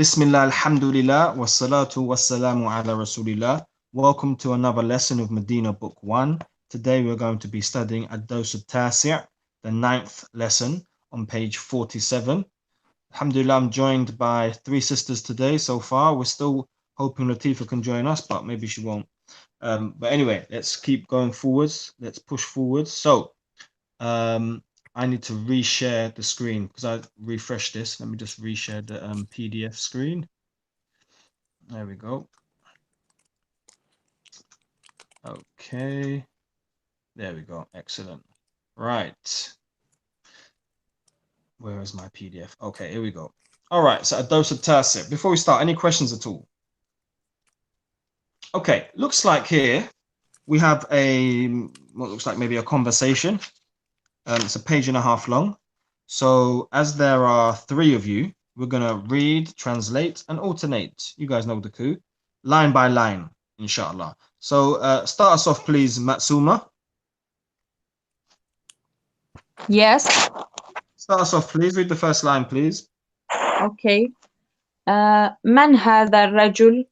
Bismillah, alhamdulillah, wassalatu wassalamu ala rasulillah. Welcome to another lesson of Madina Book 1. Today we're going to be studying Ad-Dawsa Tasi', the 9th lesson on page 47. Alhamdulillah, I'm joined by 3 sisters today so far. We're still hoping Latifa can join us, but maybe she won't. But anyway, let's keep going forwards. Let's push forwards. So, I need to reshare the screen because I refreshed this. Let me just reshare the PDF screen. There we go. Okay. There we go. Excellent. Right. Where is my PDF? Okay, here we go. All right. So Ad-Dawsa Tasi'. Before we start, any questions at all? Okay. Looks like here we have what looks like maybe a conversation. It's a page and a half long. So as there are 3 of you, we're going to read, translate, and alternate. You guys know the coup. Line by line, inshallah. So start us off, please, Matsuma. Yes. Start us off, please. Read the first line, please. Okay. من هذا الرجل?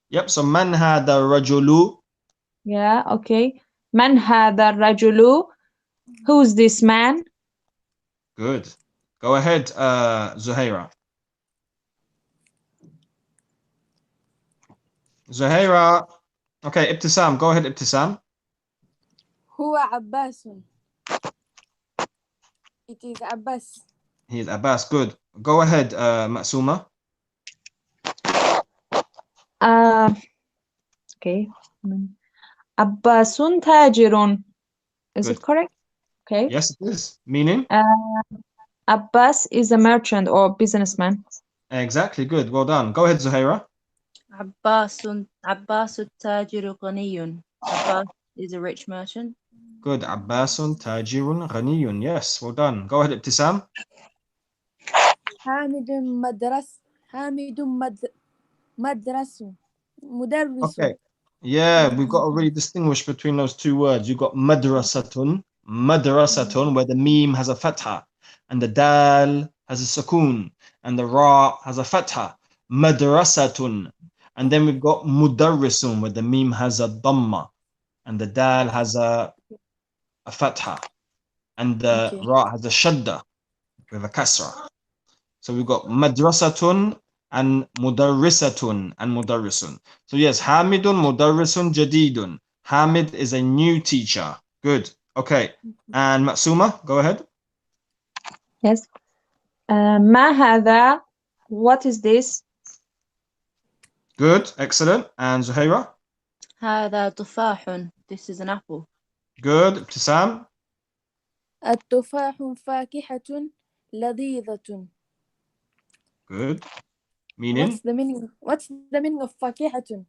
Yep, so man hada rajulu. Yeah, okay. من هذا الرجل? Who's this man? Good. Go ahead, Zuhaira. Zuhaira. Okay, Ibtisam. Go ahead, Ibtisam. هو عباس. It is Abbas. He is Abbas. Good. Go ahead, Matsuma. Okay. عباس تاجر. Is Good. it correct? Okay. Yes, it is. Meaning? Abbas is a merchant or businessman. Exactly. Good. Well done. Go ahead, Zuhaira. عباس التاجر غني. Abbas is a rich merchant. Good. Abbasun tajirun ghaniyun. Yes. Well done. Go ahead, Ibtisam. حامد مدرس مدرس. Okay. Yeah, we've got to really distinguish between those 2 words. You've got madrasatun, where the meme has a fatha, and the dal has a sukoon, and the ra has a fatha. Madrasatun. And then we've got mudarrisun, where the meme has a dhamma, and the dal has a fatha, and the ra has a shadda with a kasra. So we've got madrasatun and mudarrisatun and mudarrisun. So yes, Hamidun mudarrisun jadidun. Hamid is a new teacher. Good. Okay. And Matsuma, go ahead. Yes. ما هذا? What is this? Good. Excellent. And Zuhaira? هذا تفاح. This is an apple. Good. Ibtisam? التفاح فاكهة لذيذة. Good. Meaning? What's the meaning of فاكهة?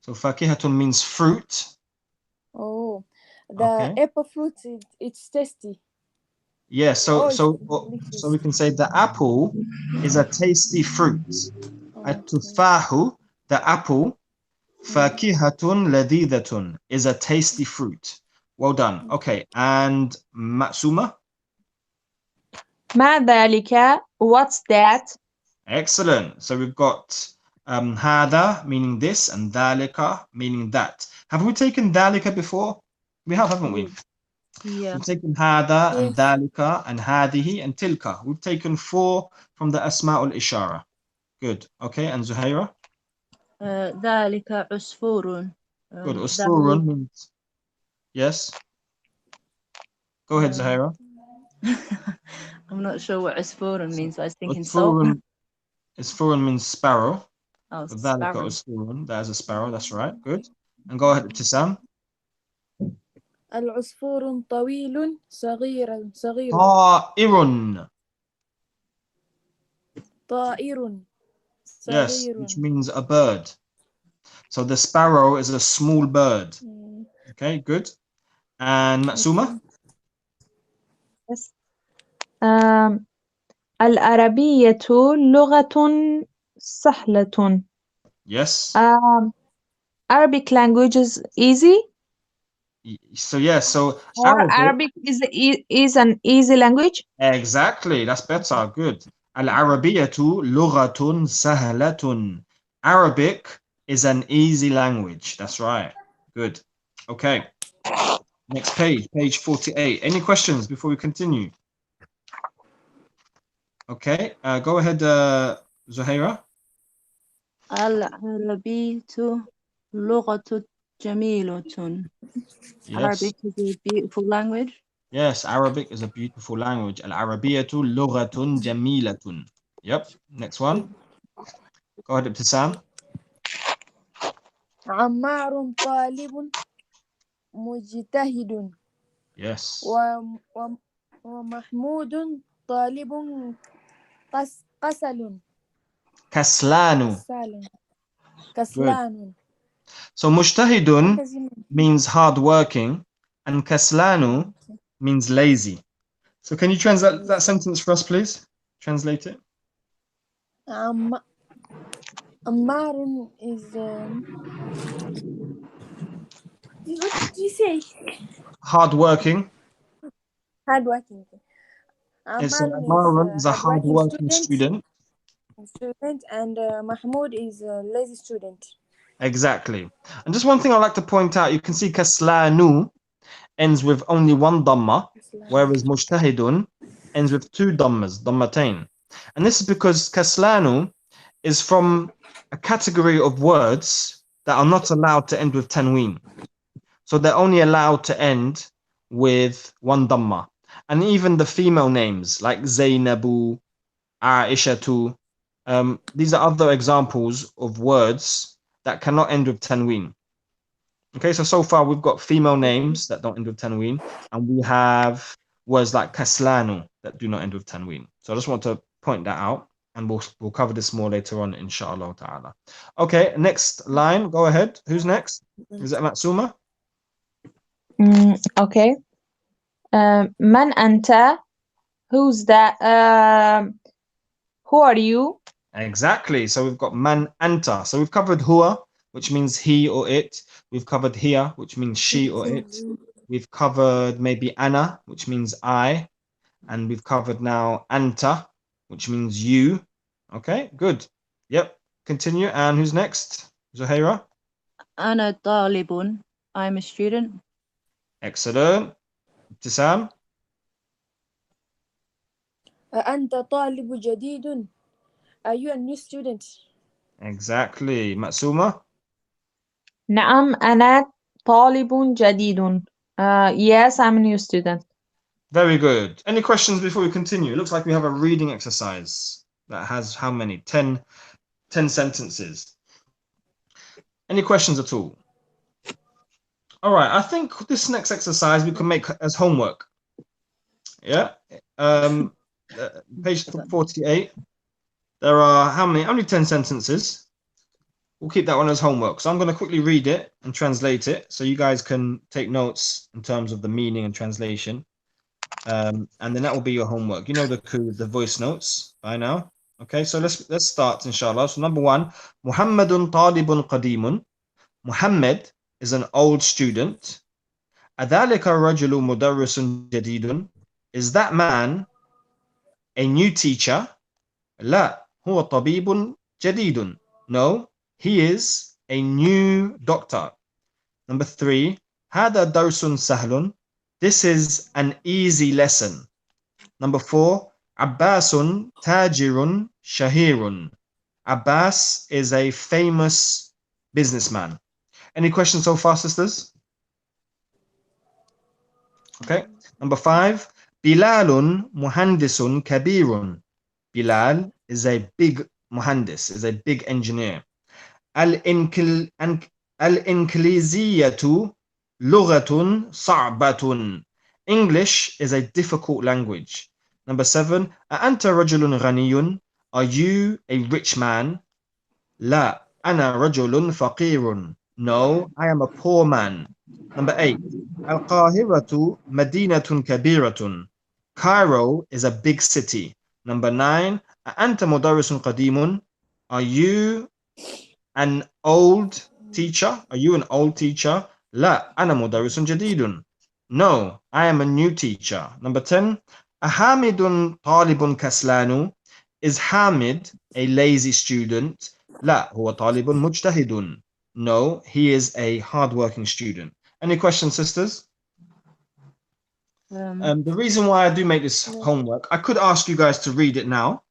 So fakihatun means fruit. Oh, the apple fruit, it's tasty. Yeah, so we can say the apple is a tasty fruit. At-tufahu, the apple, fakihatun ladhidatun, is a tasty fruit. Well done. Okay, and Matsuma? ما ذلك? What's that? Excellent. So we've got hada meaning this and dhalika meaning that. Have we taken dhalika before? We have, haven't we? Yeah. We've taken hada and dhalika and hadihi and tilka. We've taken 4 from the asma'ul ishara. Good. Okay, and Zuhaira? ذلك عصفور. Good. Usfurun means yes. Go ahead, Zuhaira. I'm not sure what عصفور means. I was thinking salt. Usfurun means sparrow. Oh, Dhalika sparrow. usfurun. That is a sparrow. That's right. Good. And go ahead, Ibtisam. العصفور طويل صغير. Ta'irun. طائر. Yes, which means a bird. So the sparrow is a small bird. Okay, good. And Matsuma? Yes. العربية لغة سهلة. Yes. Arabic language is easy. So yes, so Arabic is an easy language. Exactly, that's better. Good. Al-Arabiyyatu lughatun sahlatun. Arabic is an easy language. That's right. Good. Okay. Next page, page 48. Any questions before we continue? Okay. Go ahead, Zuhaira. العربية لغة جميلة. Yes. Arabic is a beautiful language. Yes, Arabic is a beautiful language. Al-Arabiyyatu lughatun jamilatun. Yep. Next one. Go ahead, Ibtisam. عمار طالب مجتهد Yes. ومحمود طالب قسل Kaslanu. كسال Good. كسلان. So mujtahidun means hardworking, and kaslanu means lazy. So can you translate that sentence for us, please? Translate it. عمار is what did you say? Hardworking. Hardworking. It's Ammar Ammarun is is a hardworking hardworking student. and Mahmoud is a lazy student. Exactly. And just one thing I'd like to point out, you can see kaslanu ends with only one dhamma, whereas mujtahidun ends with two dhammas, dhammatain. And this is because kaslanu is from a category of words that are not allowed to end with tanween. So they're only allowed to end with one dhamma. And even the female names like Zainabu, Aishatu, these are other examples of words that cannot end with tanween. Okay, so far we've got female names that don't end with tanween, and we have words like kaslanu that do not end with tanween. So I just want to point that out, and we'll cover this more later on, inshallah ta'ala. Okay, next line, go ahead. Who's next? Is it Matsuma? Okay. Man anta? Who's that? Who are you? Exactly. So we've got man anta. So we've covered huwa, which means he or it. We've covered hiya, which means she or it. We've covered maybe ana, which means I. And we've covered now anta, which means you. Okay, good. Yep. Continue. And who's next? Zuhaira? أنا طالب. I'm a student. Excellent. Ibtisam? أنت طالب جديد. Are you a new student? Exactly. Matsuma? نعم أنا طالب جديد. Yes, I'm a new student. Very good. Any questions before we continue? It looks like we have a reading exercise that has how many? 10 sentences. Any questions at all? All right. I think this next exercise we can make as homework. Yeah. Page 48. There are how many? Only 10 sentences. We'll keep that one as homework. So I'm going to quickly read it and translate it so you guys can take notes in terms of the meaning and translation. And then that will be your homework. You know the voice notes by now. Okay, so let's start, inshallah. So number one, Muhammadun talibun qadimun. Muhammad is an old student. Adhalika rajulu mudarrisun jadidun. Is that man a new teacher? La, huwa tabibun jadidun. No, he is a new doctor. Number three, hada darsun sahlun. This is an easy lesson. Number four, Abbasun tajirun shahirun. Abbas is a famous businessman. Any questions so far, sisters? Okay. Number five, Bilalun muhandisun kabirun. Bilal is a big muhandis, is a big engineer. Al-Inkliziyatu lughatun sa'batun. English is a difficult language. Number seven, Anta rajulun ghaniyun. Are you a rich man? La, ana rajulun faqirun. No, I am a poor man. Number eight, Al-Qahiratu madinatun kabiratun. Cairo is a big city. Number nine, Anta mudarrisun qadimun. Are you an old teacher? Are you an old teacher? La, ana mudarrisun jadidun. No, I am a new teacher. Number 10, Ahamidun talibun kaslanu. Is Hamid a lazy student? لا هو طالب مجتهد. No, he is a hardworking student. Any questions, sisters? The reason why I do make this homework, I could ask you guys to read it now.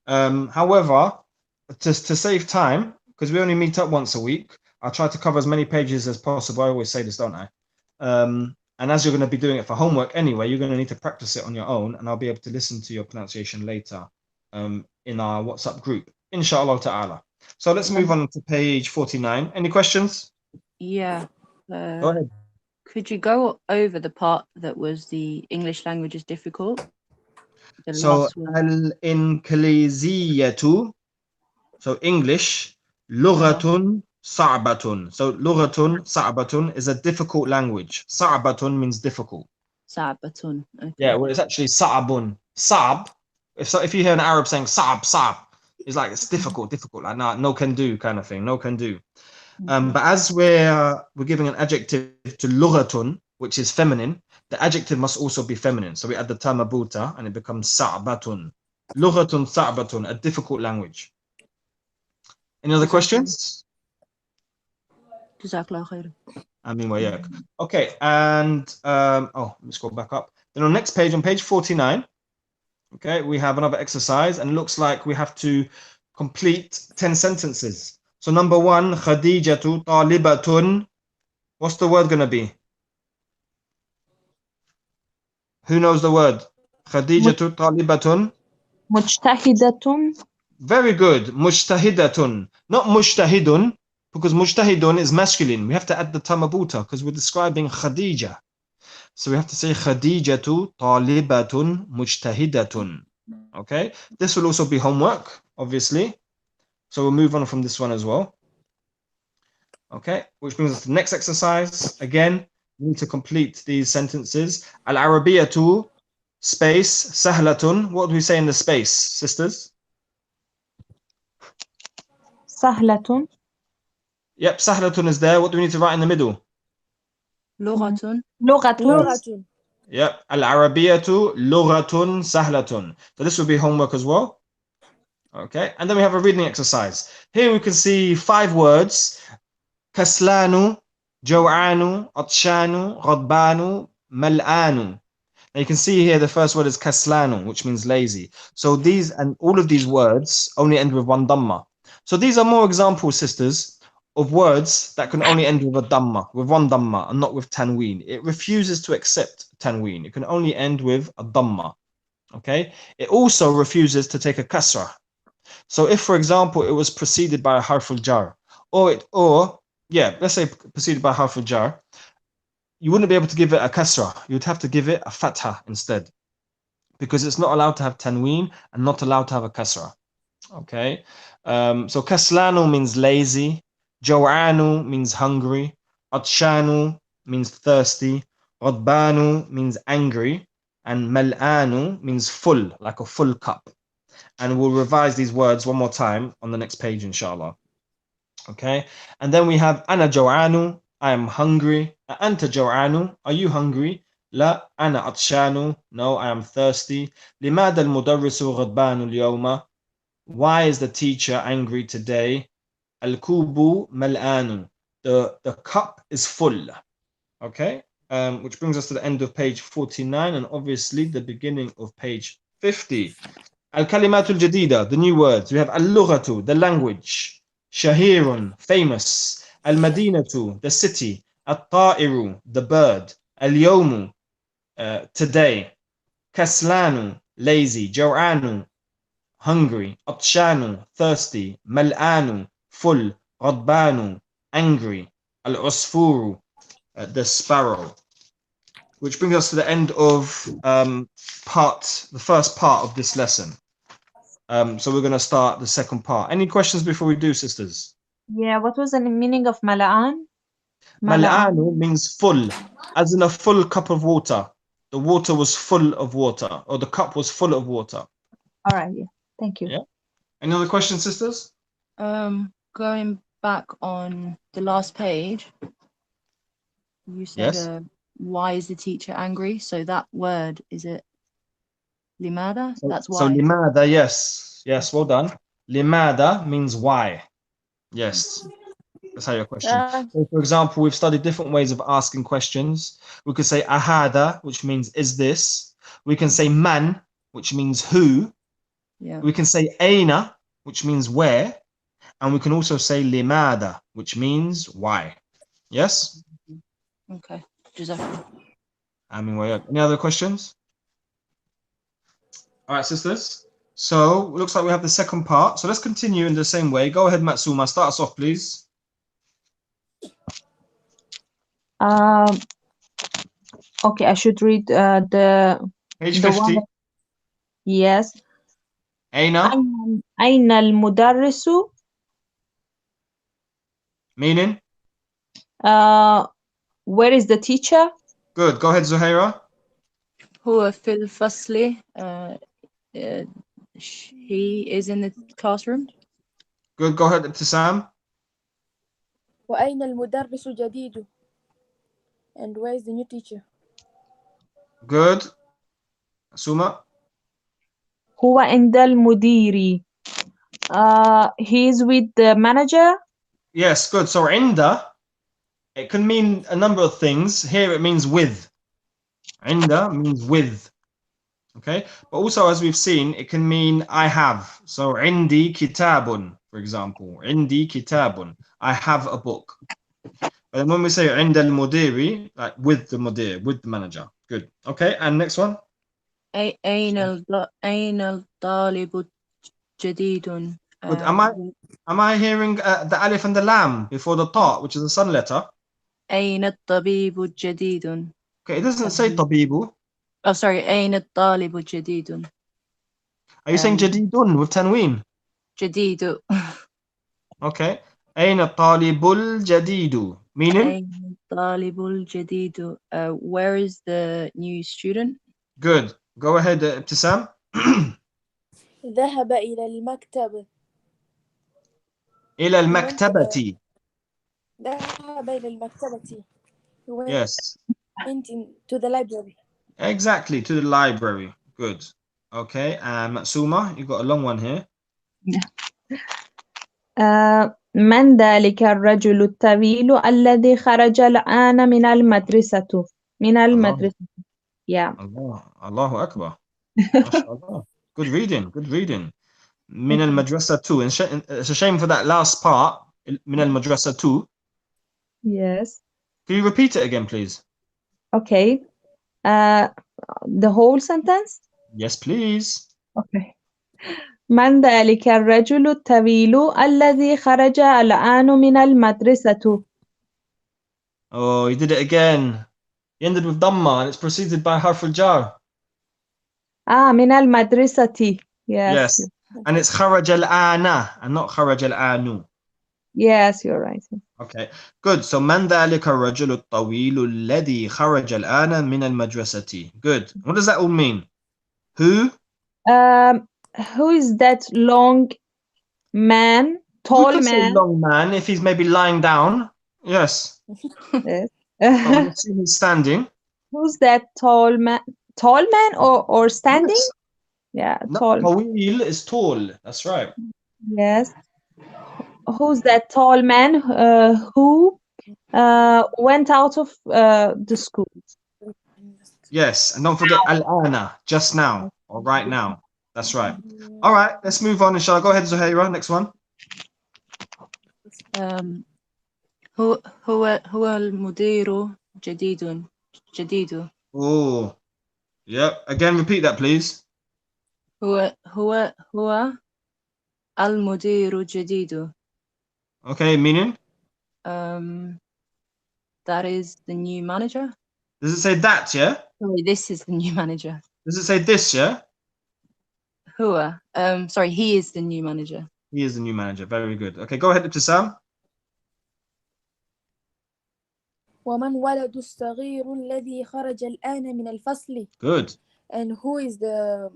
However, to save time, because we only meet up once a week, I'll try to cover as many pages as possible. I always say this, don't I? And as you're going to be doing it for homework anyway, you're going to need to practice it on your own, and I'll be able to listen to your pronunciation later in our WhatsApp group, inshallah ta'ala. So let's move on to page 49. Any questions? Yeah. Go ahead. Could you go over the part that was the English language is difficult? The So last one. al-inkliziyatu, so English, lughatun sa'batun. So lughatun sa'batun is a difficult language. Sa'batun means difficult. Sa'batun. Okay. Yeah, well, it's actually sa'bun. Sa'b. If you hear an Arab saying sa'b, sa'b, it's like it's difficult, like no can do kind of thing. No can do. But as we're giving an adjective to lughatun, which is feminine, the adjective must also be feminine. So we add the term abuta and it becomes sa'batun. Lughatun sa'batun, a difficult language. Any other questions? Jazakallah khair. I mean, well, yeah. Okay, and let's go back up. Then on next page, on page 49, okay, we have another exercise, and it looks like we have to complete 10 sentences. So number 1, Khadijatu talibatun. What's the word going to be? Who knows the word? Khadijatu talibatun. مجتهدة. Very good. Mujtahidatun. Not mujtahidun, because mujtahidun is masculine. We have to add the tamabuta because we're describing Khadija. So we have to say Khadijatu talibatun mujtahidatun. Okay. This will also be homework, obviously. So we'll move on from this one as well. Okay. Which brings us to the next exercise. Again, we need to complete these sentences. Al-Arabiyatu space sahlatun. What do we say in the space, sisters? سهلة. Yep, sahlatun is there. What do we need to write in the middle? لغة. لغة. لغة. Yep, al-Arabiyatu lughatun sahlatun. So this will be homework as well. Okay, and then we have a reading exercise. Here we can see 5 words. Kaslanu, jaw'anu, atshanu, ghadbanu, mal'anu. Now you can see here the first word is kaslanu, which means lazy. So these and all of these words only end with one dhamma. So these are more examples, sisters, of words that can only end with a dhamma, with one dhamma, and not with tanween. It refuses to accept tanween. It can only end with a dhamma. Okay. It also refuses to take a kasra. So if, for example, it was preceded by a harf al-jar, let's say preceded by harf al-jar, you wouldn't be able to give it a kasra. You'd have to give it a fatha instead, because it's not allowed to have tanween and not allowed to have a kasra. Okay. So kaslanu means lazy. Jaw'anu means hungry. Atshanu means thirsty. Ghadbanu means angry. And mal'anu means full, like a full cup. And we'll revise these words one more time on the next page, inshallah. Okay. And then we have ana jaw'anu, I am hungry. Anta jaw'anu, are you hungry? La ana atshanu, no, I am thirsty. Limada al-mudarrisu ghadbanu al-yawma, why is the teacher angry today? Al-kubu mal'anu, the cup is full. Okay, which brings us to the end of page 49 and obviously the beginning of page 50. Al-kalimatul jadida, the new words. We have al-lughatu, the language. Shahirun, famous. Al-madinatu, the city. Al-ta'iru, the bird. Al-yawmu, today. Kaslanu, lazy. Jaw'anu, hungry. Atshanu, thirsty. Mal'anu, full. Ghadbanu, angry. Al-usfuru, the sparrow. Which brings us to the end of the first part of this lesson. So we're going to start the second part. Any questions before we do, sisters? Yeah, what was the meaning of mala'an? Mal'anu means full, as in a full cup of water. The water was full of water, or the cup was full of water. All right, yeah. Thank you. Yeah. Any other questions, sisters? Going back on the last page, you said, Yes. Why is the teacher angry? So that word, is it limada? That's why. So limada, yes. Yes, well done. Limada means why. Yes, that's how your question. So for example, we've studied different ways of asking questions. We could say ahada, which means is this. We can say man, which means who. Yeah. We can say aina, which means where. And we can also say limada, which means why. Yes? Okay. Jazakallah. I mean, any other questions? All right, sisters. So it looks like we have the second part. So let's continue in the same way. Go ahead, Matsuma. Start us off, please. Okay, I should read the Page the 50. one. Yes. Aina, أين المدرس؟ meaning? Where is the teacher? Good. Go ahead, Zuhaira. هو في الفصل. He is in the classroom. Good. Go ahead, Ibtisam. وأين المدرس الجديد? And where is the new teacher? Good. Suma. هو عند المدير. He is with the manager. Yes, good. So inda, it can mean a number of things. Here it means with. Inda means with. Okay. But also, as we've seen, it can mean I have. So indi kitabun, for example. Indi kitabun. I have a book. But then when we say inda al-mudiri, like with the mudir, with the manager. Good. Okay. And next one. أين الطالب جديد. Good. Am I hearing the alif and the lam before the ta, which is a sun letter? أين الطبيب جديد. Okay, it doesn't say tabibu. Oh, sorry. أين الطالب جديد. Are you saying jadidun with tanween? جديد. Okay. أين الطالب الجديد? Meaning? أين الطالب الجديد. Where is the new student? Good. Go ahead, Ibtisam. ذهب إلى المكتب. إلى المكتبة. ذهب إلى المكتبة. He went Yes. to the library. Exactly, to the library. Good. Okay, and Matsuma, you've got a long one here. من ذلك الرجل الطويل الذي خرج الآن من المدرسة؟ من المدرسة. Yeah. Allahu Akbar. MashaAllah. Good reading, good reading. Min al madrasa too. It's a shame for that last part. Min al madrasa too. Yes. Can you repeat it again, please? Okay. The whole sentence? Yes, please. Okay. من ذلك الرجل الطويل الذي خرج الآن من المدرسة؟ Oh, you did it again. You ended with Dhamma and it's preceded by Harf al-Jar. من المدرسة. Yes. Yes. And it's Kharaj al-Ana and not Kharaj al-Anu. Yes, you're right. Okay, good. So من ذلك الرجل الطويل الذي خرج الآن من المدرسة. Good. What does that all mean? Who? Who is that long man, tall We could say man? long man if he's maybe lying down. Yes. Yes. But we assume he's standing. Who's that tall man? Tall man or standing? Yes. Yeah, No, tall. طويل is tall. That's right. Yes. Who's that tall man who went out of the school? Yes. And don't forget al-ana, just now or right now. That's right. All right, let's move on, inshallah. Go ahead, Zuhaira. Next one. هو المدير جديد. Oh, yep. Again, repeat that, please. هو المدير جديد. Okay, meaning? That is the new manager. Does it say that, yeah? Sorry, this is the new manager. Does it say this, yeah? Hua. Sorry, he is the new manager. He is the new manager. Very good. Okay, go ahead, Ibtisam. ومن ولد الصغير الذي خرج الآن من الفصل. Good. And who is the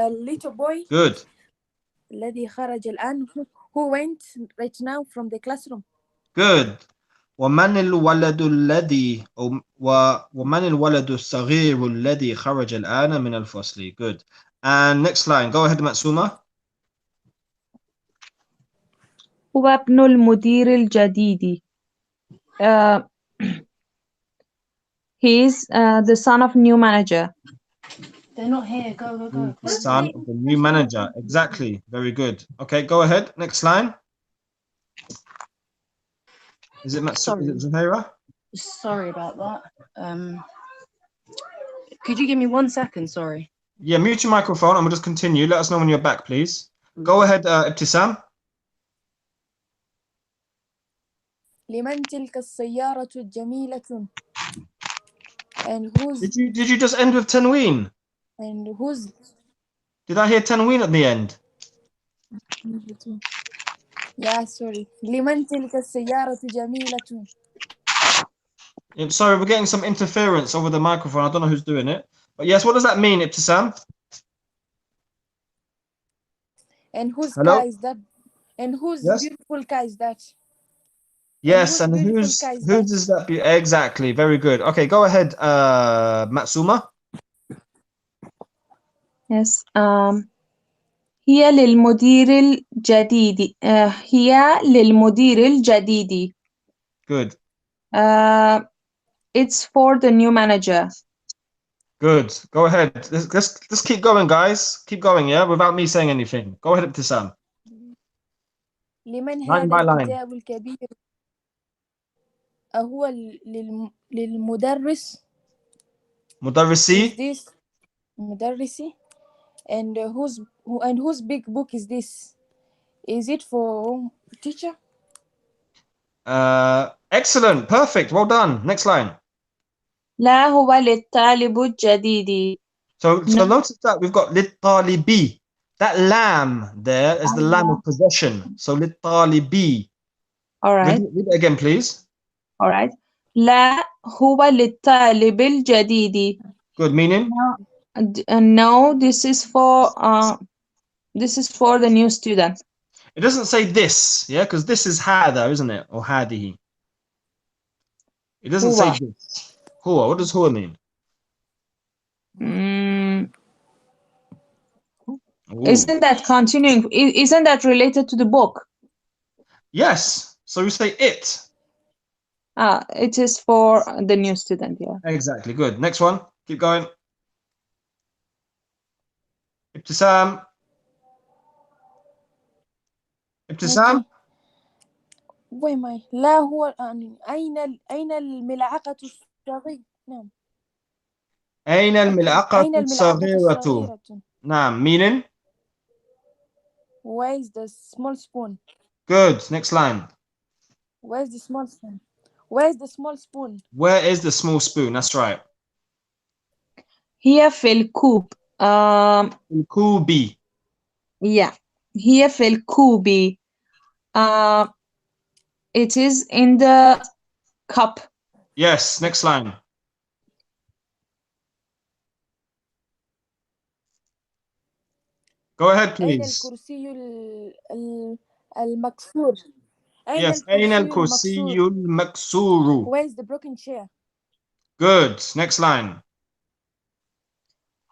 little boy? Good. الذي خرج الآن who went right now from the classroom. Good. ومن الولد الذي ومن الولد الصغير الذي خرج الآن من الفصل. Good. And next line. Go ahead, Matsuma. هو ابن المدير الجديد. He's the son of new manager. They're not here. Go, go, The son of the new manager. Exactly. Very good. Okay, go ahead. Next line. Is it Sorry. Is it Zuhaira? Sorry about that. Could you give me 1 second? Sorry. Yeah, mute your microphone and we'll just continue. Let us know when you're back, please. Go ahead, Ibtisam. لمن تلك السيارة الجميلة and who's Did you just end with Tanween? and who's Did I hear Tanween at the end? yeah sorry لمن تلك السيارة جميلة. Yeah, sorry, we're getting some interference over the microphone. I don't know who's doing it. But yes, what does that mean, Ibtisam? And whose Hello? car is that? And whose Yes? beautiful car is that? Yes, and and beautiful whose car is whose that? is that? Exactly, very good. Okay, go ahead, Matsuma. Yes. هي للمدير الجديد. هي للمدير الجديد. Good. It's for the new manager. Good. Go ahead. Let's keep going, guys. Keep going, yeah, without me saying anything. Go ahead, Ibtisam. لمن Line هذا by line. الكتاب الكبير؟ أهو للمدرس؟ Is Mudarrisi. this مدرسي؟ And whose big book is this? Is it for teacher? Excellent. Perfect. Well done. Next line. لا هو للطالب الجديد. So No. notice that we've got litalibi. That lam there is the lam of possession. So litalibi. All right. Read it again, please. All right. لا هو للطالب الجديد. Good. Meaning? No, this is for the new student. It doesn't say this, yeah, because this is hada, isn't it? Or hadihi. It doesn't say هو. this. Huwa. What does huwa mean? Ooh. Isn't that continuing? Isn't that related to the book? Yes. So we say it. It is for the new student, yeah. Exactly. Good. Next one. Keep going. Ibtisam. Ibtisam. Okay. Wait, my لا هو أين الملعقة الصغيرة؟ نعم. أين الملعقة أين الملعقة الصغيرة؟ الصغيرة؟ نعم. Meaning? Where is the small spoon? Good. Next line. Where's the small spoon? Where's the small spoon? Where is the small spoon? That's right. هي في الكوب. الكوبي. Yeah. هي في الكوب. It is in the cup. Yes. Next line. Go ahead, أين please. الكرسي المكسور؟ Yes. أين الكرسي المكسور? Where's the broken chair? Good. Next line.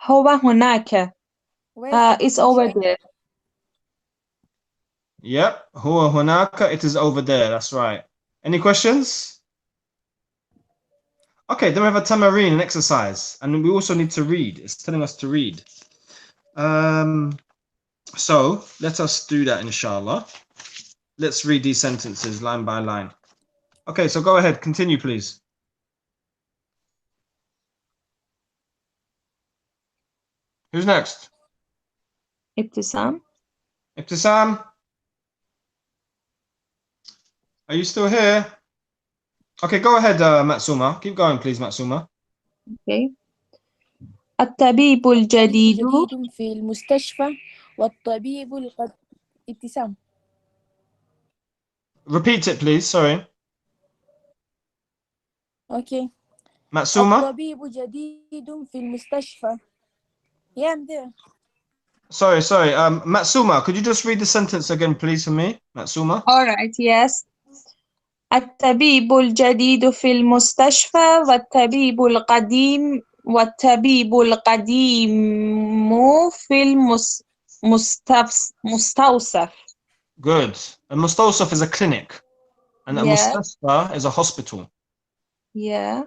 هو هناك. It's over there. Yep. هو هناك. It is over there. That's right. Any questions? Okay, then we have a tamareen, an exercise, and we also need to read. It's telling us to read. So let us do that, inshallah. Let's read these sentences line by line. Okay, so go ahead. Continue, please. Who's next? Ibtisam. Ibtisam? Are you still here? Okay, go ahead, Matsuma. Keep going, please, Matsuma. Okay. الطبيب الجديد. جديد في المستشفى والطبيب ابتسام. Repeat it, please. Sorry. Okay. Matsuma? الطبيب جديد في المستشفى. Yeah, I'm there. Sorry. Matsuma, could you just read the sentence again, please, for me? Matsuma? All right, yes. الطبيب الجديد في المستشفى والطبيب القديم في المستوصف. Good. المستوصف is a clinic. And a Yeah, mustashfa is a hospital. yeah.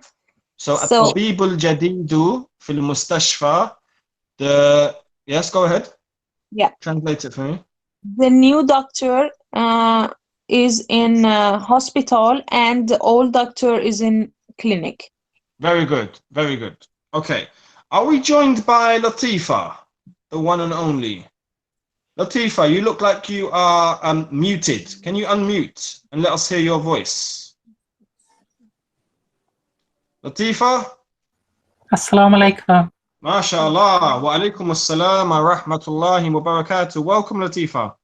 So So الطبيب الجديد في المستشفى. Yes, go ahead. yeah, Translate it for me. the new doctor is in hospital and the old doctor is in clinic. Very good. Very good. Okay. Are we joined by Latifa, the one and only? Latifa, you look like you are muted. Can you unmute and let us hear your voice? Latifa? Assalamu alaikum. MashaAllah. Wa alaikum assalam wa rahmatullahi wa barakatuh. Welcome, Latifa.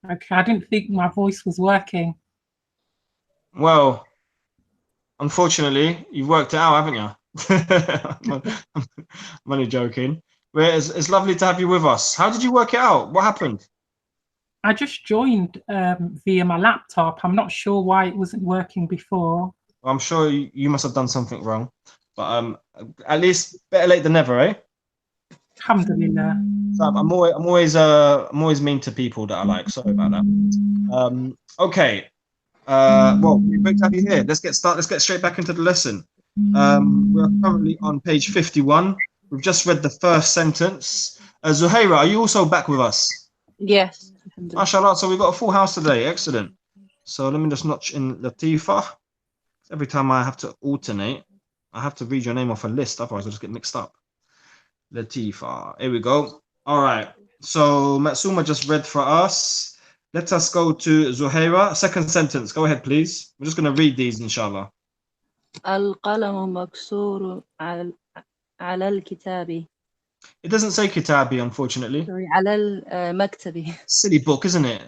Okay, I didn't think my voice was working. Well, unfortunately, you've worked it out, haven't you? I'm only joking. Well, it's lovely to have you with us. How did you work it out? What happened? I just joined via my laptop. I'm not sure why it wasn't working before. I'm sure you must have done something wrong, but at least better late than never, eh? Alhamdulillah. So I'm always mean to people that I like. Sorry about that. Okay. Well, great to have you here. Let's get straight back into the lesson. We're currently on page 51. We've just read the first sentence. Zuhaira, are you also back with us? Yes. Alhamdulillah. MashaAllah, so we've got a full house today. Excellent. So let me just notch in Latifa. Every time I have to alternate, I have to read your name off a list, otherwise I'll just get mixed up. Latifa. Here we go. All right. So Matsuma just read for us. Let us go to Zuhaira. Second sentence. Go ahead, please. We're just going to read these, inshallah. القلم مكسور على الكتاب. It doesn't say kitabi, unfortunately. Sorry, على المكتب. Silly book, isn't it?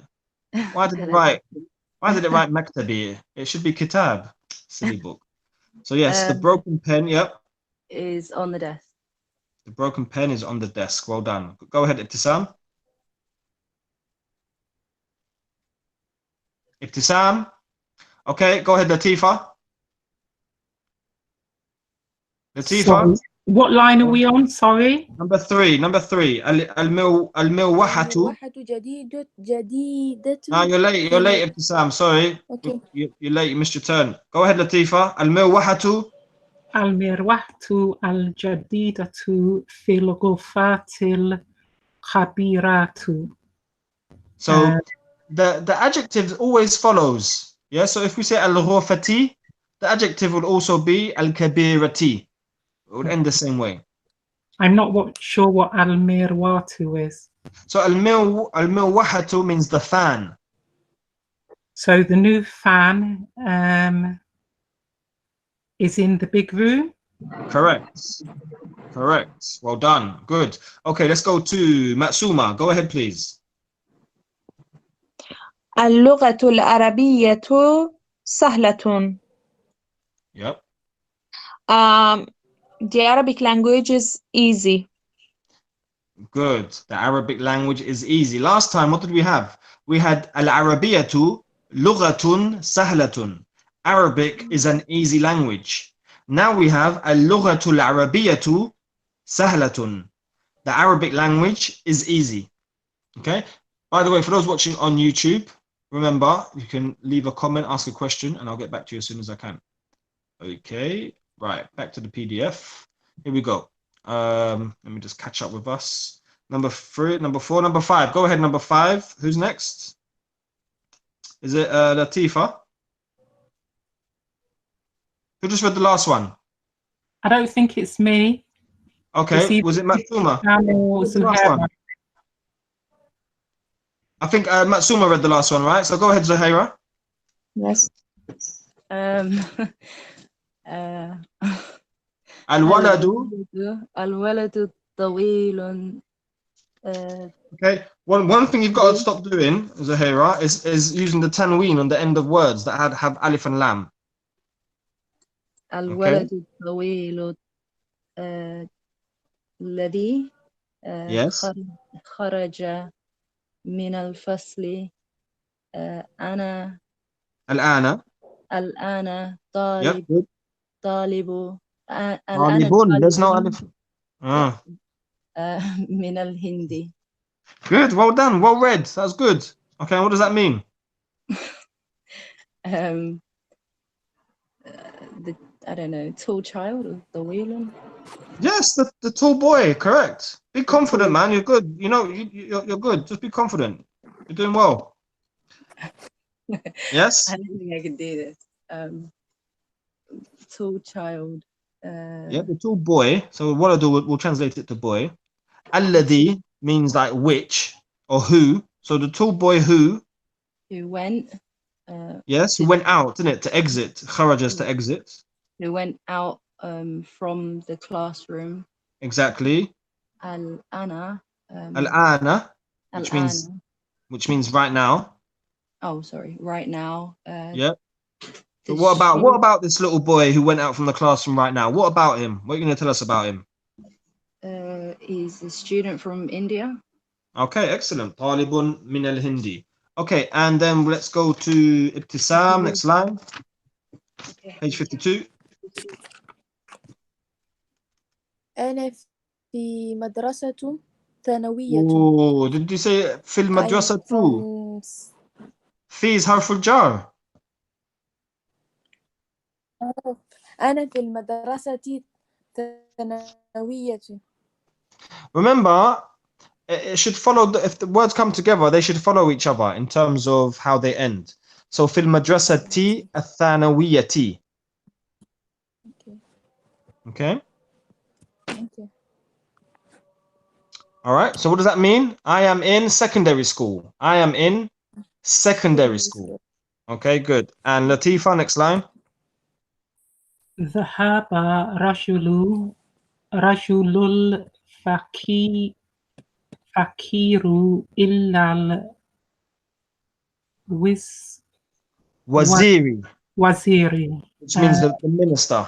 Why did it write maktabi? It should be kitab. Silly book. So yes, the broken pen, yep. Is on the desk. The broken pen is on the desk. Well done. Go ahead, Ibtisam. Ibtisam. Okay, go ahead, Latifa. Latifa. Sorry. What line are we on? Sorry. Number three. Al-milwahatu. جديدة. No, you're late, Ibtisam. Sorry. Okay. You're late, you missed your turn. Go ahead, Latifa. Al-milwahatu. المروحة الجديدة في الغرفة الكبيرة. So the adjective always follows. Yeah, so if we say al-ghurfati, the adjective would also be al-kabirati. It would end the same way. I'm not sure what al-mirwatu is. So al-milwahatu means the fan. So the new fan is in the big room. Correct. Well done. Good. Okay, let's go to Matsuma. Go ahead, please. اللغة العربية سهلة. Yep. The Arabic language is easy. Good. The Arabic language is easy. Last time, what did we have? We had al-Arabiyatu lughatun sahlatun. Arabic is an easy language. Now we have al-lughatul arabiyatu sahlatun. The Arabic language is easy. Okay? By the way, for those watching on YouTube, remember, you can leave a comment, ask a question, and I'll get back to you as soon as I can. Okay. Right, back to the PDF. Here we go. Let me just catch up with us. Number 3, number 4, number 5. Go ahead, number 5. Who's next? Is it Latifa? Who just read the last one? I don't think it's me. Okay, was it Matsuma? I think Matsuma read the last one, right? So go ahead, Zuhaira. Yes. الولد طويل. Okay, one thing you've got to stop doing, Zuhaira, is using the tanween on the end of words that have alif and lam. الولد الطويل الذي Yes. خرج من الفصل أنا الآن. الآن Yep, good. طالب الآن Talibun, there's no طالب alif. Ah, من الهند. good, well done, well read. That's good. Okay, what does that mean? Um, the I don't know, tall child or the wheeling. Yes, the tall boy, correct. Be confident, tall- man. You're good. You know, you're good. Just be confident. You're doing well. Yes? I don't think I can do this. Tall child. Yeah, the tall boy. So what I'll do, we'll translate it to boy. Alladhi means like which or who. So the tall boy who, Who went yes, who to went out, didn't it? To exit. Kharajas to exit. who went out from the classroom. Exactly. Al-ana. Al-ana, Al-ana. which means right now. Oh, sorry. Right now. Yeah. The So what student about this little boy who went out from the classroom right now? What about him? What are you going to tell us about him? is a student from India. Okay, excellent. Talibun min al-Hindi. Okay, and then let's go to Ibtisam, next line, page 52. أنا في مدرسة ثانوية. Oh, did you say في I am المدرسة too? from في حرف الجر. أنا في المدرسة الثانوية. Remember, it should follow, if the words come together, they should follow each other in terms of how they end. So في المدرسة الثانوية. Okay? Okay. All right. So what does that mean? I am in secondary school. I am in secondary school. Okay, good. And Latifa, next line. ذهب رجل الفقير إلى Waziri, الوزير. which means the minister.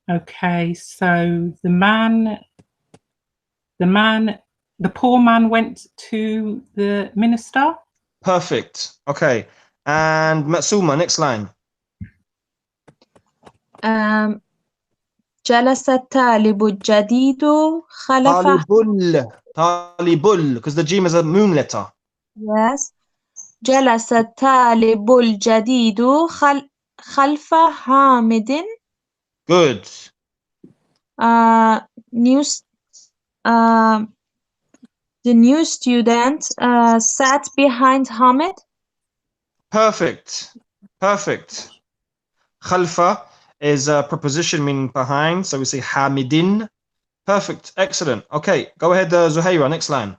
Okay, so the poor man went to the minister. Perfect. Okay. And Matsuma, next line. جلس الطالب الجديد خلف Talibul, because the Jim is a moon letter. yes. جلس الطالب الجديد خلف حامد. Good. News the new student sat behind Hamid. Perfect. Perfect. Khalfa is a preposition meaning behind. So we say Hamidin. Perfect. Excellent. Okay. Go ahead, Zuhaira. Next line.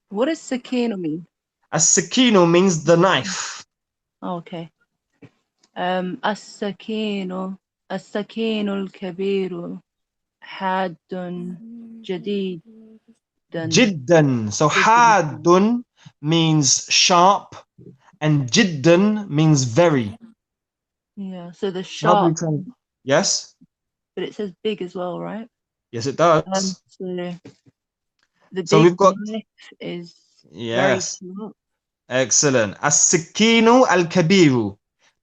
What does sakino mean? As-sakino means the knife. Oh, okay. السكين الكبير حاد جديد. Jiddan. So hadun means sharp and jiddan means very. Yeah, so the How do we sharp, Yes? but it says big as well, right? Yes, it does. So the So big we've got, knife is very yes, small. excellent. As-sakinu al-kabiru.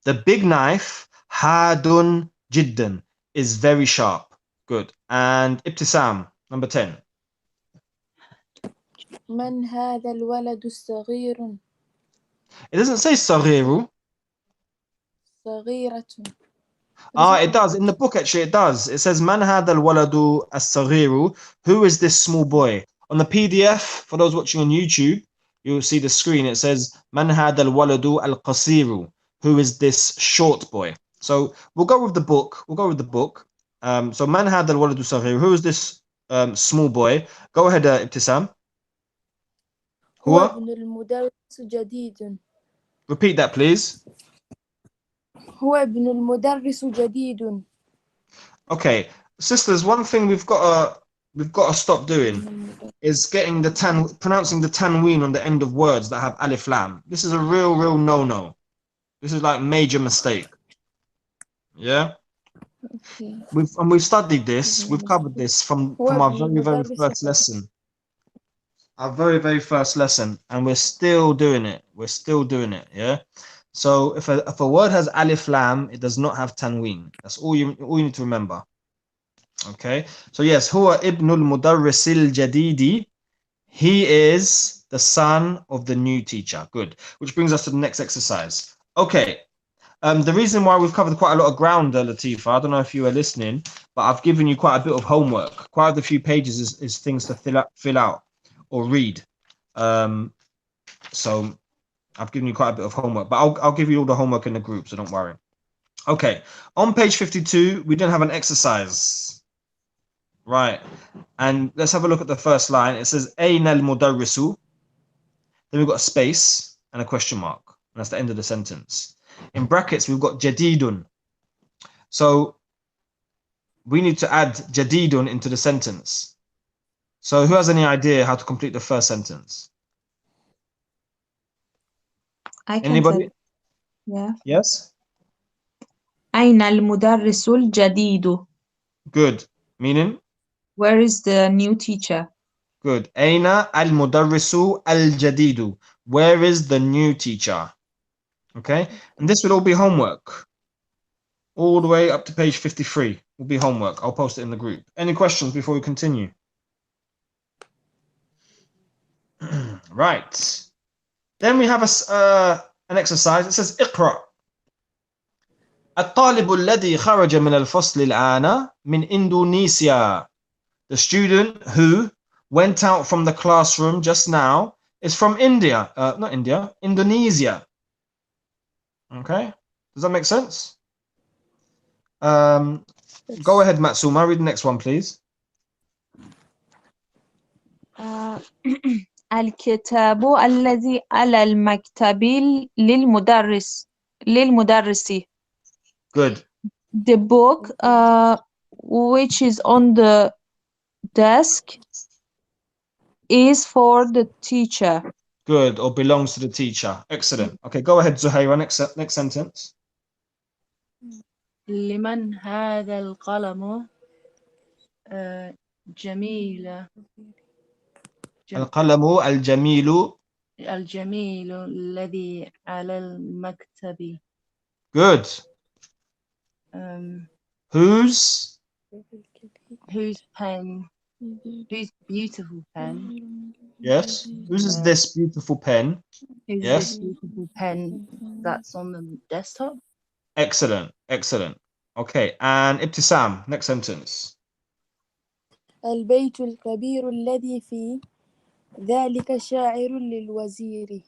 The big knife, hadun jiddan, is very sharp. Good. And Ibtisam, number 10. من هذا الولد الصغير؟ It doesn't say saghiru. صغيرة. It does. In the book, actually, it does. It says, Man hada al-waladu as-saghiru. Who is this small boy? On the PDF, for those watching on YouTube, you'll see the screen. It says, Man hada al-waladu al-qasiru. Who is this short boy? So we'll go with the book. So Man hada al-waladu saghiru. Who is this small boy? Go ahead, Ibtisam. هو Hua? ابن المدرس جديد. Repeat that, please. هو ابن المدرس جديد. Okay, sisters, one thing we've got to stop doing is getting pronouncing the tanween on the end of words that have alif lam. This is a real no-no. This is like major mistake. Yeah, Okay. we've studied this. We've covered this from our very first lesson. Our very first lesson, and we're still doing it. Yeah. So if a word has alif lam, it does not have tanween. That's all you need to remember. Okay. So yes, huwa ibnul mudarrisil jadidi. He is the son of the new teacher. Good. Which brings us to the next exercise. Okay. The reason why we've covered quite a lot of ground, Latifa, I don't know if you were listening, but I've given you quite a bit of homework. Quite a few pages is things to fill out or read. So I've given you quite a bit of homework, but I'll give you all the homework in the group, so don't worry. Okay, on page 52, we didn't have an exercise. Right, and let's have a look at the first line. It says, Aina al-mudarrisu. Then we've got a space and a question mark. And that's the end of the sentence. In brackets, we've got jadidun. So we need to add jadidun into the sentence. So who has any idea how to complete the first sentence? I can Anybody? tell. Yeah. Yes? أين المدرس الجديد? Good. Meaning? Where is the new teacher? Good. Aina al-mudarrisu al-jadidu. Where is the new teacher? Okay. And this will all be homework. All the way up to page 53 will be homework. I'll post it in the group. Any questions before we continue? Right. Then we have an exercise. It says, اقرأ. الطالب الذي خرج من الفصل الآن من إندونيسيا. The student who went out from the classroom just now is from India. Not India, Indonesia. Okay, does that make sense? Go ahead, Matsuma. Read the next one, please. الكتاب الذي على المكتب للمدرس. Good. The book which is on the desk is for the teacher. Good, or belongs to the teacher. Excellent. Okay, go ahead, Zuhaira. Next sentence. لمن هذا القلم جميل القلم الجميل. الجميل الذي على المكتب. Good. Whose pen? Whose beautiful pen? Yes. Whose is this beautiful pen? Who's Yes. this beautiful pen that's on the desktop? Excellent. Excellent. Okay, and Ibtisam, next sentence. البيت الكبير الذي في ذلك شاعر للوزير.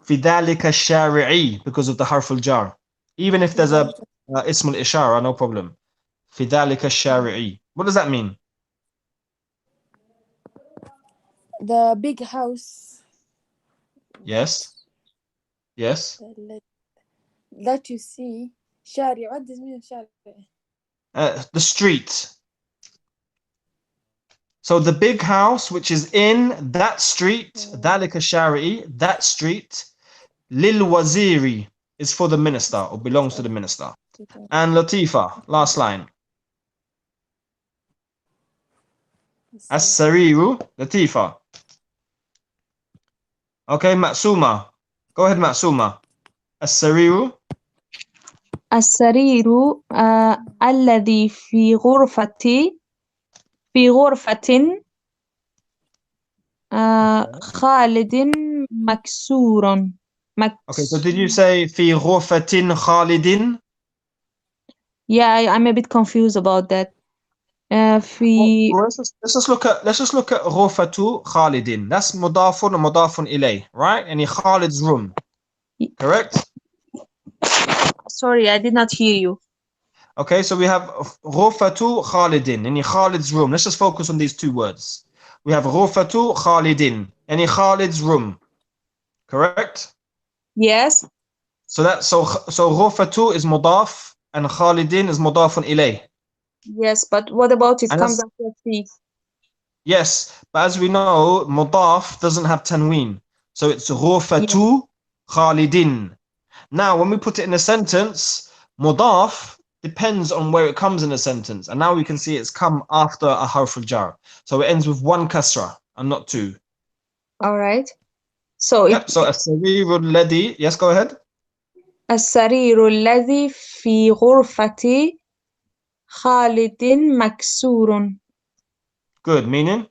في ذلك الشارعي, because of the harf al-jar. Even if there's a ism al-ishara, no problem. في ذلك الشارعي. What does that mean? The big house. Yes. Yes. That you see. شارع. What does mean شارع? The street. So the big house, which is in that street, ذلك الشارعي, that street, للوزير, is for the minister or belongs to the minister. And Latifa, last line. As-sariru, Latifa. Okay, Matsuma. Go ahead, Matsuma. As-sariru. السرير الذي في غرفة خالد مكسور. Okay, so did you say في غرفة خالد? Yeah, I'm a bit confused about that. Well, let's just look at غرفة خالد. That's مضاف ومضاف إليه, right? And Khalid's room, correct? Sorry, I did not hear you. Okay, so we have غرفة خالد, and Khalid's room. Let's just focus on these two words. We have غرفة خالد, and Khalid's room, correct? Yes. So غرفة is مضاف and خالد is مضاف إليه. Yes, but what about it And comes after fi? Yes, but as we know, mudaf doesn't have tanween. So it's غرفة خالد. Now, when we put it in a sentence, mudaf depends on where it comes in a sentence. And now we can see it's come after a harf al-jar. So it ends with one kasra and not two. All right. So Yep, so as-sariru alladhi, yes, go ahead. السرير الذي في غرفة خالد مكسور. Good. Meaning?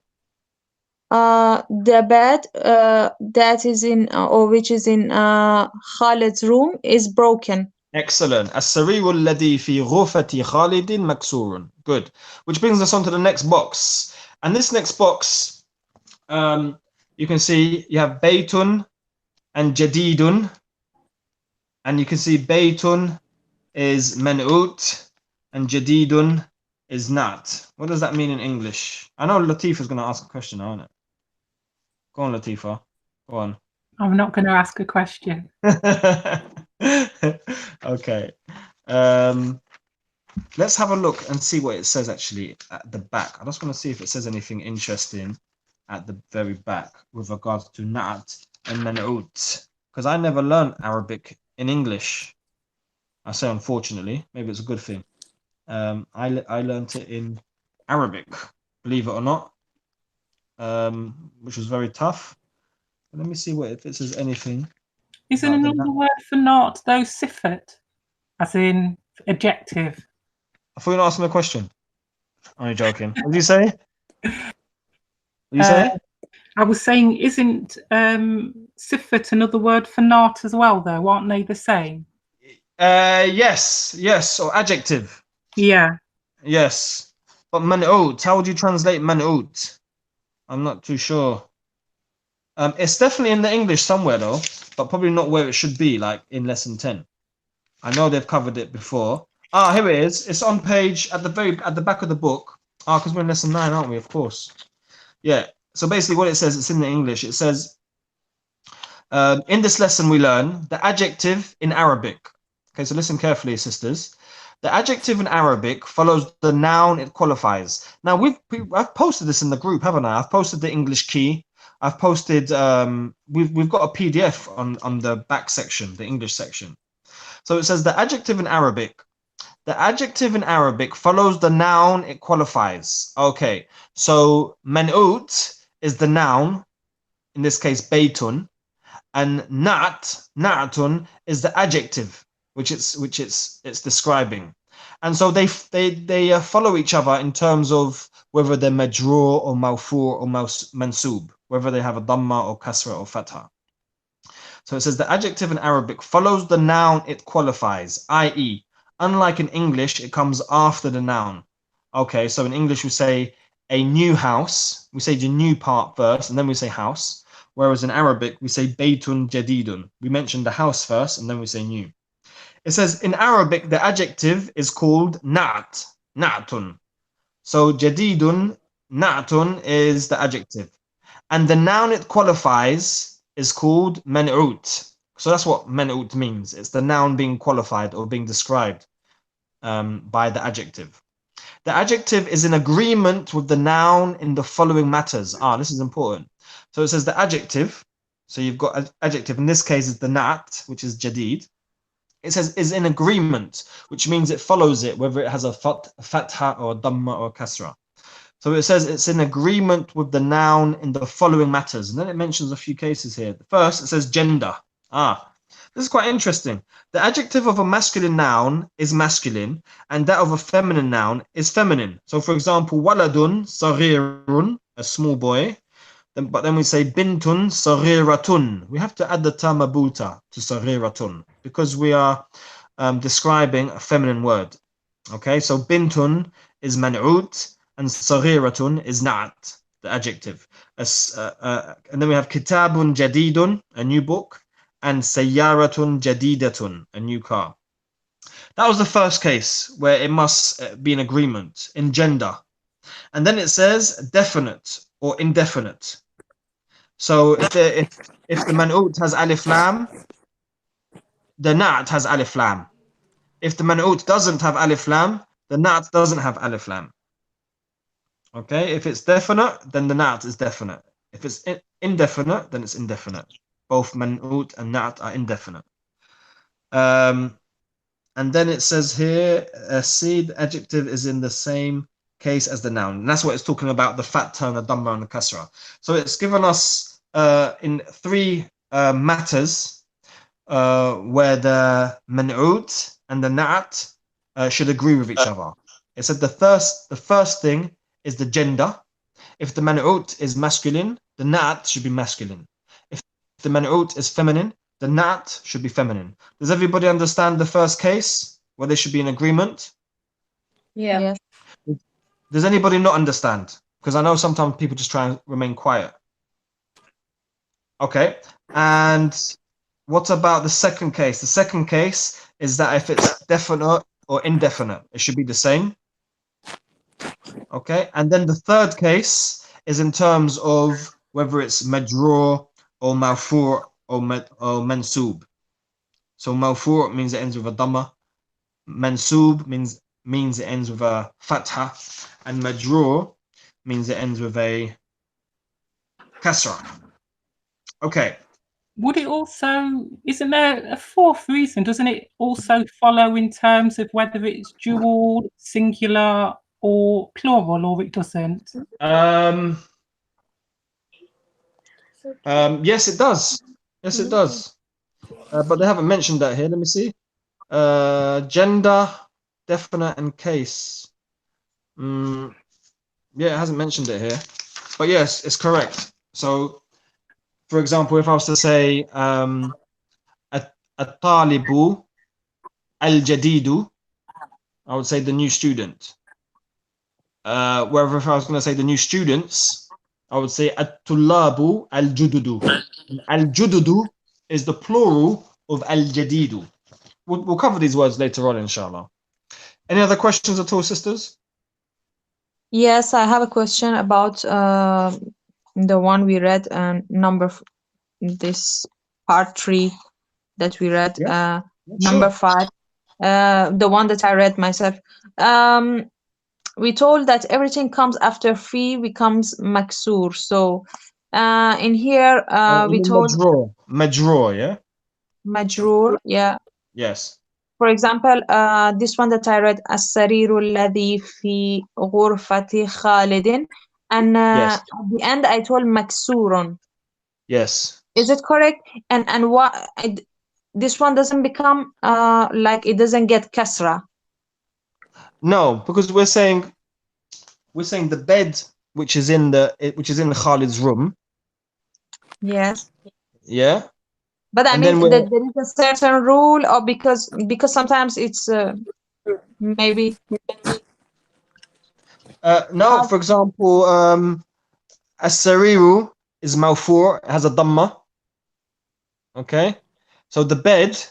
The bed that is in or which is in Khalid's room is broken. Excellent. السرير الذي في غرفة خالد مكسور. Good. Which brings us on to the next box. And this next box, you can see you have Baytun and Jadidun. And you can see Baytun is Man'ut and Jadidun is Nat. What does that mean in English? I know Latifa's going to ask a question, aren't it? Go on, Latifa. Go on. I'm not going to ask a question. Okay. Let's have a look and see what it says actually at the back. I just want to see if it says anything interesting at the very back with regards to Na'at and Man'ut. Because I never learned Arabic in English. I say unfortunately, maybe it's a good thing. I learned it in Arabic, believe it or not, which was very tough. But let me see what if it says anything. Isn't another word for not though sifat, as in adjective? I thought you were asking a question. I'm only joking. What did you say? What did you say? I was saying, isn't sifat another word for not as well, though? Aren't they the same? Yes, or adjective. Yeah. Yes. But man'ut, how would you translate man'ut? I'm not too sure. It's definitely in the English somewhere though, but probably not where it should be, like in lesson 10. I know they've covered it before. Here it is. It's on page at the back of the book. Because we're in lesson 9, aren't we? Of course. Yeah. So basically what it says, it's in the English. It says, in this lesson we learn the adjective in Arabic. Okay, so listen carefully, sisters. The adjective in Arabic follows the noun it qualifies. Now I've posted this in the group, haven't I? I've posted the English key. I've posted we've got a PDF on the back section, the English section. So it says the adjective in Arabic. The adjective in Arabic follows the noun it qualifies. Okay, so man'ut is the noun, in this case baytun, and na'atun is the adjective, which it's describing. And so they follow each other in terms of whether they're majrur or mawfu' or mansub, whether they have a dhamma or kasra or fatha. So it says the adjective in Arabic follows the noun it qualifies, i.e., unlike in English, it comes after the noun. Okay, so in English we say a new house. We say the new part first, and then we say house. Whereas in Arabic, we say baytun jadidun. We mention the house first, and then we say new. It says in Arabic, the adjective is called na'tun. So jadidun, na'tun is the adjective. And the noun it qualifies is called man'ut. So that's what man'ut means. It's the noun being qualified or being described by the adjective. The adjective is in agreement with the noun in the following matters. This is important. So it says the adjective. So you've got adjective. In this case, is the na'at, which is jadid. It says is in agreement, which means it follows it, whether it has a fatha or a dhamma or a kasra. So it says it's in agreement with the noun in the following matters. And then it mentions a few cases here. First, it says gender. This is quite interesting. The adjective of a masculine noun is masculine, and that of a feminine noun is feminine. So, for example, waladun saghirun, a small boy. But then we say bintun saghiratun. We have to add the tamabuta to saghiratun because we are describing a feminine word. Okay, so bintun is man'ut and saghiratun is na'at, the adjective. And then we have kitabun jadidun, a new book, and sayyaratun jadidatun, a new car. That was the first case where it must be an agreement in gender. And then it says definite or indefinite. So if the man'ut has alif lam, the na'at has alif lam. If the man'ut doesn't have alif lam, the na'at doesn't have alif lam. Okay, if it's definite, then the na'at is definite. If it's indefinite, then it's indefinite. Both man'ut and na'at are indefinite. And then it says here, the adjective is in the same case as the noun. And that's what it's talking about, the fatha and the dhamma and the kasra. So it's given us in three matters where the man'ut and the na'at should agree with each other. It said the first thing is the gender. If the man'ut is masculine, the na'at should be masculine. If the man'ut is feminine, the na'at should be feminine. Does everybody understand the first case where they should be in agreement? Yeah. Yes. Does anybody not understand? Because I know sometimes people just try and remain quiet. Okay. And what about the second case? The second case is that if it's definite or indefinite, it should be the same. Okay. And then the third case is in terms of whether it's majrur or mawfu' or mansub. So mawfu' means it ends with a dhamma. Mansub means it ends with a fatha. And majrur means it ends with a kasra. Okay. Would it also, isn't there a fourth reason? Doesn't it also follow in terms of whether it's dual, singular, or plural, or it doesn't? Yes, it does. Yes, it does. But they haven't mentioned that here. Let me see. Gender, definite, and case. Yeah, it hasn't mentioned it here. But yes, it's correct. So, for example, if I was to say الطالب الجديد, I would say the new student. Wherever if I was going to say the new students, I would say الطلاب الجدد. الجدد is the plural of الجديد. We'll cover these words later on, inshallah. Any other questions at all, sisters? Yes, I have a question about the one we read, this part 3 that we read, Yeah, number sure. 5, the one that I read myself. We told that everything comes after fi becomes maksur. So in here we told Majrur, yeah? majrur, yeah. Yes. For example, this one that I read, السرير الذي في غرفة خالد, and Yes. at the end I told مكسور. Yes. Is it correct? And what this one doesn't become like it doesn't get kasra. No, because we're saying the bed which is in Khalid's room, Yes. yeah? But I And mean then that there is a certain rule, or because sometimes it's maybe no, for example, as-sariru is mawfu', it has a dhamma. Okay? So the bed,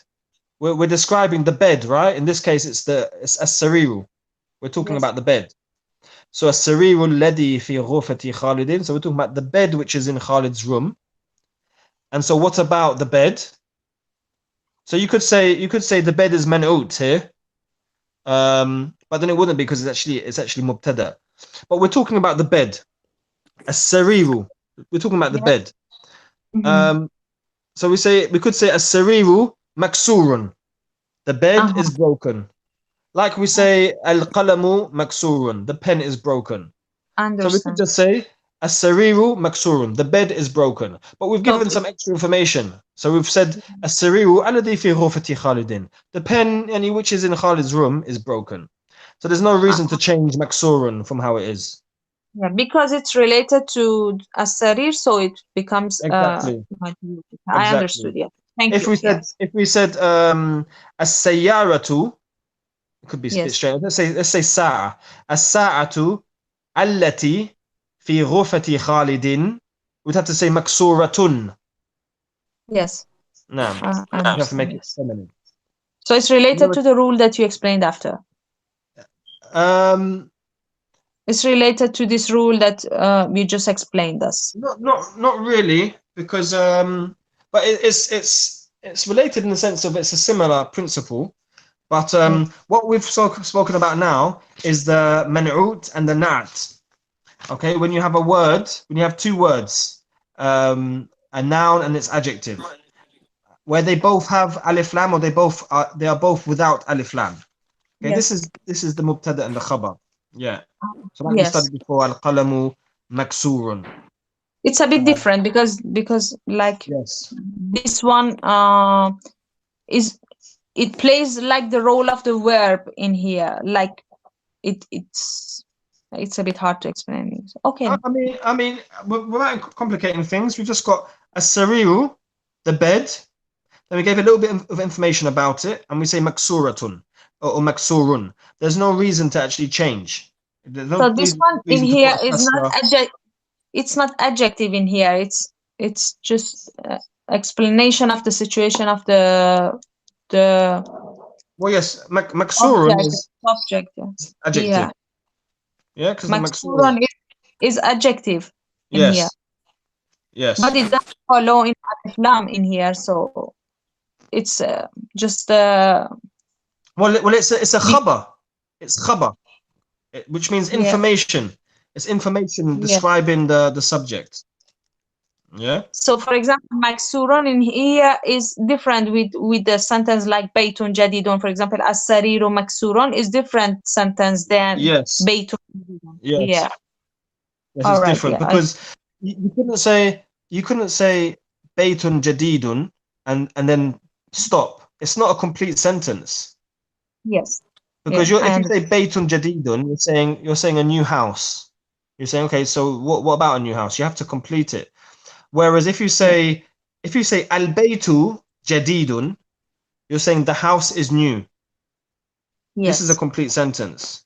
we're describing the bed, right? In this case, it's as-sariru. We're talking Yes. about the bed. So as-sariru alladhi fi ghurfati Khalidin. So we're talking about the bed which is in Khalid's room. And so what about the bed? So you could say the bed is man'ut here. But then it wouldn't be because it's actually mubtada. But we're talking about the bed. As-sariru. We're talking about the bed. Mhm. So we could say as-sariru maksurun. The bed is broken. Like we say al-qalamu maksurun. The pen is broken. So we could Understand. just say as-sariru maksurun. The bed is broken. But we've So given some extra information. So we've said as-sariru alladhi fi ghurfati Khalidin. The pen which is in Khalid's room is broken. So there's no reason to change maksurun from how it is. yeah, because it's related to as-sarir, so it becomes Exactly. majrur. I Exactly. understood. Yeah. Thank If you. we said Yes. as-sayyaratu, it could be a bit Yes. strange. Let's say sa'a. As-sa'atu allati fi ghurfati Khalidin. We'd have to say maksuratun. Yes. No, I you have to make understand. it Yes. feminine. So it's related to the rule that you explained after. Um, It's related to this rule that you just explained us. not really, because but it's related in the sense of it's a similar principle. But what we've spoken about now is the man'ut and the na'at. Okay, when you have two words, a noun and its adjective, where they both have alif lam, or they are both without alif lam. Okay, Yes. this is the mubtada and the khabar. Yeah. So like we Yes. studied before, al-qalamu maksurun. It's a bit different because like Yes. this one it plays like the role of the verb in here. Like it's a bit hard to explain. Okay. I mean, without complicating things, we've just got as-sariru, the bed. Then we gave a little bit of information about it, and we say maksuratun or maksurun. There's no reason to actually change. There's no So this one in reason to here put a is not kasra. it's not adjective in here. It's just explanation of the situation of the Well, yes, maksurun object. is adjective. Yeah, because the maksurun. Maksurun is adjective in here. Yes. But it doesn't follow in alif lam in here, so it's just Well, it's a khabar. It's khabar, which means Yeah. information. It's information describing the subject. Yeah. So, for example, maksurun in here is different with the sentence like baytun jadidun. For example, as-sariru maksurun is different sentence than Yes. baytun. Yes. Yeah. Yes, All it's right, different yeah, because you couldn't say baytun jadidun and then stop. It's not a complete sentence. Yes. Because Yeah, if you say baytun jadidun, you're saying a new house. You're saying, okay, so what about a new house? You have to complete it. Whereas if you say al baytu jadidun, you're saying the house is new. Yes. This is a complete sentence.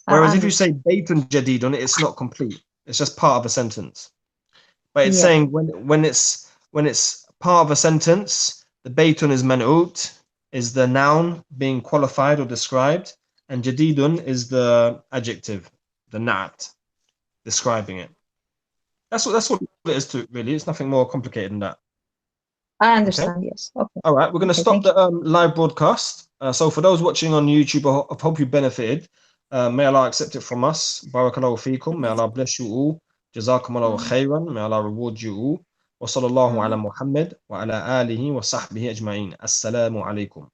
Whereas if you say baytun jadidun, it's not complete. It's just part of a sentence. But it's saying when it's part of a sentence, the baytun is man'ut, is the noun being qualified or described, and jadidun is the adjective, the na'at, describing it. That's what it is to really. It's nothing more complicated than that. I understand. Okay? Yes. Okay. All right, we're going to stop the live broadcast. So for those watching on YouTube, I hope you benefited. May Allah accept it from us. Barakallahu feekum. May Allah bless you all. Jazakumullahu khairan. May Allah reward you all. Wa sallallahu ala Muhammad wa ala alihi wa sahbihi ajma'in. Assalamu alaikum.